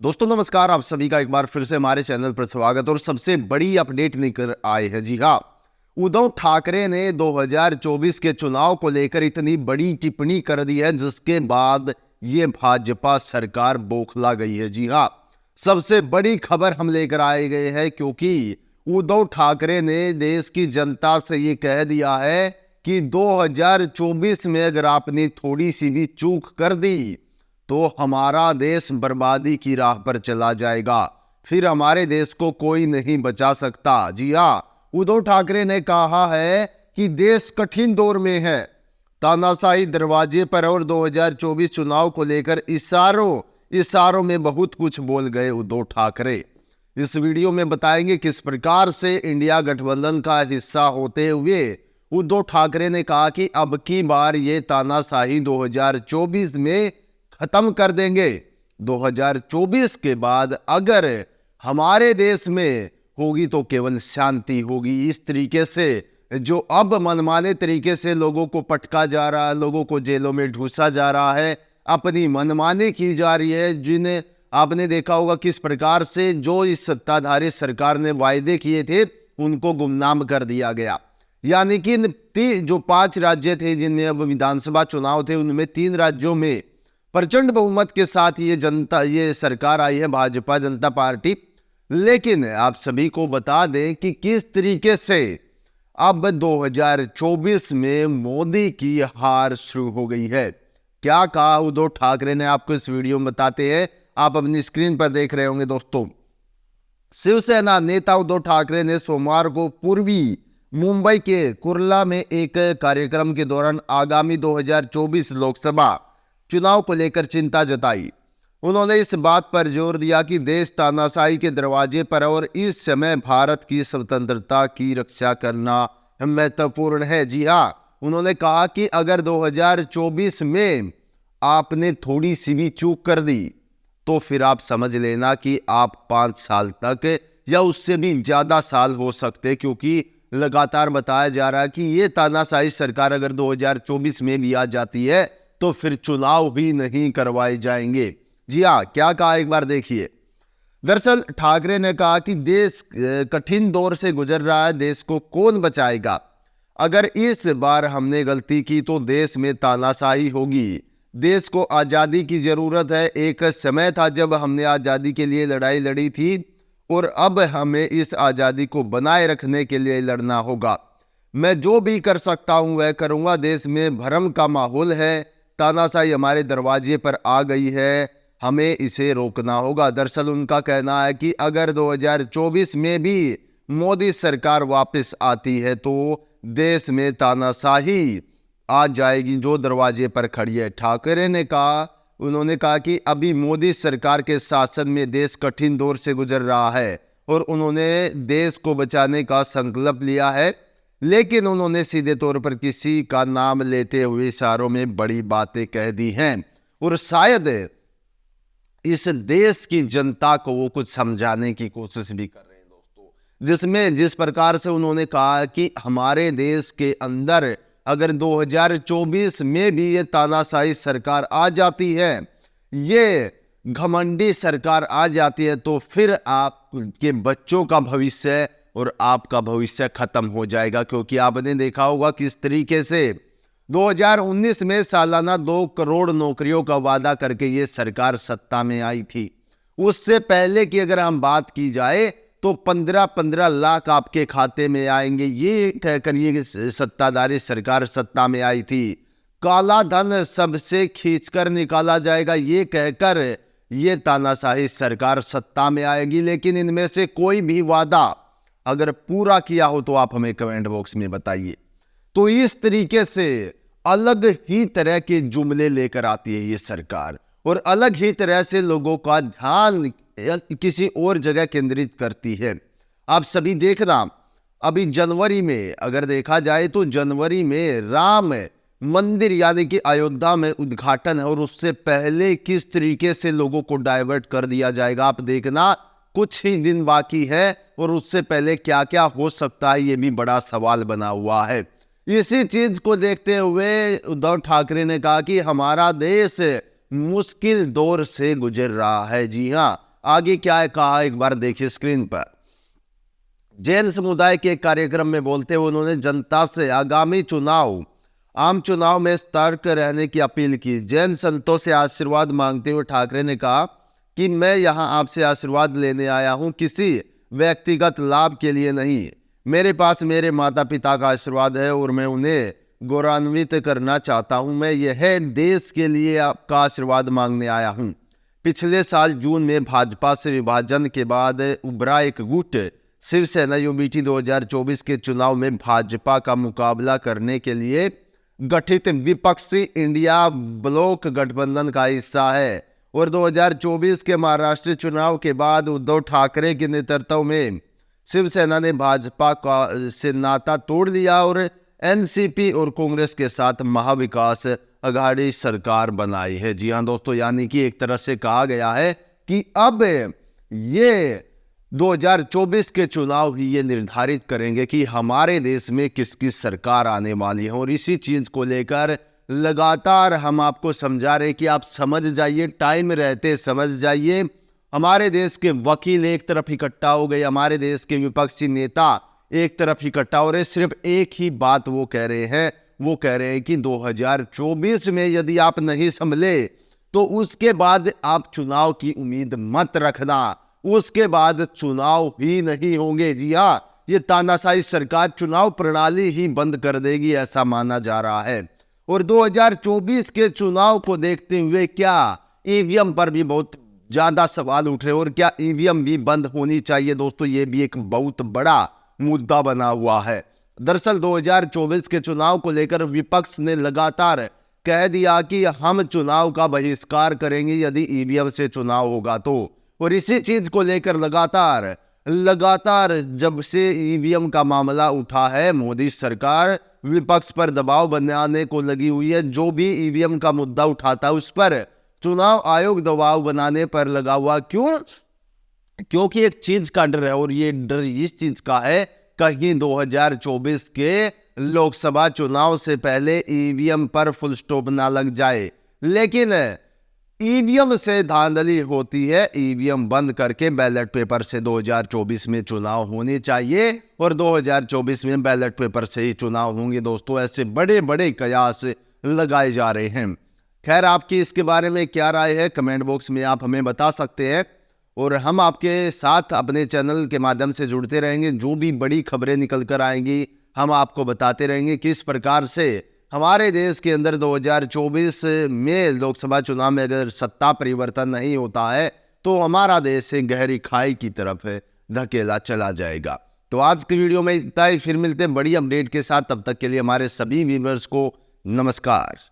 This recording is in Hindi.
दोस्तों नमस्कार, आप सभी का एक बार फिर से हमारे चैनल पर स्वागत और सबसे बड़ी अपडेट लेकर आए हैं। जी हाँ, उद्धव ठाकरे ने 2024 के चुनाव को लेकर इतनी बड़ी टिप्पणी कर दी है जिसके बाद ये भाजपा सरकार बौखला गई है। जी हाँ, सबसे बड़ी खबर हम लेकर आए गए हैं क्योंकि उद्धव ठाकरे ने देश की जनता से ये कह दिया है कि 2024 में अगर आपने थोड़ी सी भी चूक कर दी तो हमारा देश बर्बादी की राह पर चला जाएगा, फिर हमारे देश को कोई नहीं बचा सकता। जी हाँ, उद्धव ठाकरे ने कहा है कि देश कठिन दौर में है, तानाशाही दरवाजे पर और 2024 चुनाव को लेकर इशारों में बहुत कुछ बोल गए उद्धव ठाकरे। इस वीडियो में बताएंगे किस प्रकार से इंडिया गठबंधन का हिस्सा होते हुए उद्धव ठाकरे ने कहा कि अब की बार ये तानाशाही 2024 में खत्म कर देंगे। 2024 के बाद अगर हमारे देश में होगी तो केवल शांति होगी। इस तरीके से जो अब मनमाने तरीके से लोगों को पटका जा रहा है, लोगों को जेलों में ढूंसा जा रहा है, अपनी मनमानी की जा रही है, जिन्हें आपने देखा होगा किस प्रकार से जो इस सत्ताधारी सरकार ने वायदे किए थे उनको गुमनाम कर दिया गया। यानी कि जो 5 राज्य थे जिनमें अब विधानसभा चुनाव थे, उनमें 3 राज्यों में प्रचंड बहुमत के साथ ये सरकार आई है, भाजपा जनता पार्टी। लेकिन आप सभी को बता दें कि किस तरीके से अब 2024 में मोदी की हार शुरू हो गई है। क्या कहा उद्धव ठाकरे ने, आपको इस वीडियो में बताते हैं। आप अपनी स्क्रीन पर देख रहे होंगे दोस्तों। शिवसेना नेता उद्धव ठाकरे ने सोमवार को पूर्वी मुंबई के कुर्ला में एक कार्यक्रम के दौरान आगामी 2024 लोकसभा चुनाव को लेकर चिंता जताई। उन्होंने इस बात पर जोर दिया कि देश तानाशाही के दरवाजे पर और इस समय भारत की स्वतंत्रता की रक्षा करना महत्वपूर्ण है। जी हाँ, उन्होंने कहा कि अगर 2024 में आपने थोड़ी सी भी चूक कर दी तो फिर आप समझ लेना कि आप 5 साल तक या उससे भी ज्यादा साल हो सकते, क्योंकि लगातार बताया जा रहा है कि ये तानाशाही सरकार अगर 2024 में भी आ जाती है तो फिर चुनाव भी नहीं करवाए जाएंगे। जी हाँ, क्या कहा एक बार देखिए। दरअसल ठाकरे ने कहा कि देश कठिन दौर से गुजर रहा है, देश को कौन बचाएगा। अगर इस बार हमने गलती की तो देश में तानाशाही होगी। देश को आज़ादी की जरूरत है। एक समय था जब हमने आज़ादी के लिए लड़ाई लड़ी थी और अब हमें इस आज़ादी को बनाए रखने के लिए लड़ना होगा। मैं जो भी कर सकता हूं वह करूंगा। देश में भ्रम का माहौल है, तानाशाही हमारे दरवाजे पर आ गई है, हमें इसे रोकना होगा। दरअसल उनका कहना है कि अगर 2024 में भी मोदी सरकार वापस आती है तो देश में तानाशाही आ जाएगी जो दरवाजे पर खड़ी है। ठाकरे ने कहा, उन्होंने कहा कि अभी मोदी सरकार के शासन में देश कठिन दौर से गुजर रहा है और उन्होंने देश को बचाने का संकल्प लिया है, लेकिन उन्होंने सीधे तौर पर किसी का नाम लेते हुए इशारों में बड़ी बातें कह दी हैं और शायद इस देश की जनता को वो कुछ समझाने की कोशिश भी कर रहे हैं दोस्तों। जिस प्रकार से उन्होंने कहा कि हमारे देश के अंदर अगर 2024 में भी ये तानाशाही सरकार आ जाती है, ये घमंडी सरकार आ जाती है, तो फिर आपके बच्चों का भविष्य और आपका भविष्य खत्म हो जाएगा। क्योंकि आपने देखा होगा किस तरीके से 2019 में सालाना 2 करोड़ नौकरियों का वादा करके ये सरकार सत्ता में आई थी। उससे पहले की अगर हम बात की जाए तो 15-15 लाख आपके खाते में आएंगे, ये कहकर ये सत्ताधारी सरकार सत्ता में आई थी। काला धन सबसे खींचकर निकाला जाएगा, ये कहकर ये तानाशाही सरकार सत्ता में आएगी। लेकिन इनमें से कोई भी वादा अगर पूरा किया हो तो आप हमें कमेंट बॉक्स में बताइए। तो इस तरीके से अलग ही तरह के जुमले लेकर आती है ये सरकार और अलग ही तरह से लोगों का ध्यान किसी और जगह केंद्रित करती है। आप सभी देखना, अभी जनवरी में अगर देखा जाए तो जनवरी में राम मंदिर यानी कि अयोध्या में उद्घाटन है और उससे पहले किस तरीके से लोगों को डाइवर्ट कर दिया जाएगा। आप देखना, कुछ ही दिन बाकी है और उससे पहले क्या क्या हो सकता है ये भी बड़ा सवाल बना हुआ है। इसी चीज को देखते हुए उद्धव ठाकरे ने कहा कि हमारा देश मुश्किल दौर से गुजर रहा है। जी हाँ, आगे क्या है कहा, एक बार देखिए स्क्रीन पर। जैन समुदाय के एक कार्यक्रम में बोलते हुए उन्होंने जनता से आगामी आम चुनाव में सतर्क रहने की अपील की। जैन संतों से आशीर्वाद मांगते हुए ठाकरे ने कहा कि मैं यहां आपसे आशीर्वाद लेने आया हूं, किसी व्यक्तिगत लाभ के लिए नहीं। मेरे पास मेरे माता पिता का आशीर्वाद है और मैं उन्हें गौरवान्वित करना चाहता हूं। मैं यह देश के लिए आपका आशीर्वाद मांगने आया हूं। पिछले साल जून में भाजपा से विभाजन के बाद उभरा एक गुट शिवसेना यूबीटी 2024 के चुनाव में भाजपा का मुकाबला करने के लिए गठित विपक्षी इंडिया ब्लॉक गठबंधन का हिस्सा है और 2024 के महाराष्ट्र चुनाव के बाद उद्धव ठाकरे के नेतृत्व में शिवसेना ने भाजपा का से नाता तोड़ दिया और एनसीपी और कांग्रेस के साथ महाविकास अघाड़ी सरकार बनाई है। जी हां दोस्तों, यानी कि एक तरह से कहा गया है कि अब ये 2024 के चुनाव ही ये निर्धारित करेंगे कि हमारे देश में किसकी सरकार आने वाली है। और इसी चीज को लेकर लगातार हम आपको समझा रहे कि आप समझ जाइए, टाइम रहते समझ जाइए। हमारे देश के वकील एक तरफ इकट्ठा हो गए, हमारे देश के विपक्षी नेता एक तरफ इकट्ठा हो रहे। सिर्फ एक ही बात वो कह रहे हैं, वो कह रहे हैं कि 2024 में यदि आप नहीं संभले तो उसके बाद आप चुनाव की उम्मीद मत रखना, उसके बाद चुनाव ही नहीं होंगे। जी हाँ, ये तानाशाही सरकार चुनाव प्रणाली ही बंद कर देगी, ऐसा माना जा रहा है। और 2024 के चुनाव को देखते हुए क्या ईवीएम पर भी बहुत ज्यादा सवाल उठ रहे हैं और क्या ईवीएम भी बंद होनी चाहिए दोस्तों, ये भी एक बहुत बड़ा मुद्दा बना हुआ है। दरअसल 2024 के चुनाव को लेकर विपक्ष ने लगातार कह दिया कि हम चुनाव का बहिष्कार करेंगे यदि ईवीएम से चुनाव होगा तो। और इसी चीज को लेकर लगातार जब से ईवीएम का मामला उठा है, मोदी सरकार विपक्ष पर दबाव बनाने को लगी हुई है। जो भी ईवीएम का मुद्दा उठाता है उस पर चुनाव आयोग दबाव बनाने पर लगा हुआ। क्यों? क्योंकि एक चीज का डर है और ये डर इस चीज का है कहीं 2024 के लोकसभा चुनाव से पहले ईवीएम पर फुल स्टॉप ना लग जाए। लेकिन ईवीएम से धांधली होती है, ईवीएम बंद करके बैलेट पेपर से 2024 में चुनाव होने चाहिए और 2024 में बैलेट पेपर से ही चुनाव होंगे दोस्तों। ऐसे बड़े बड़े कयास लगाए जा रहे हैं। खैर, आपकी इसके बारे में क्या राय है, कमेंट बॉक्स में आप हमें बता सकते हैं और हम आपके साथ अपने चैनल के माध्यम से जुड़ते रहेंगे। जो भी बड़ी खबरें निकल कर आएंगी हम आपको बताते रहेंगे किस प्रकार से हमारे देश के अंदर 2024 में लोकसभा चुनाव में अगर सत्ता परिवर्तन नहीं होता है तो हमारा देश से गहरी खाई की तरफ धकेला चला जाएगा। तो आज की वीडियो में इतना ही, फिर मिलते हैं बड़ी अपडेट के साथ। तब तक के लिए हमारे सभी व्यूअर्स को नमस्कार।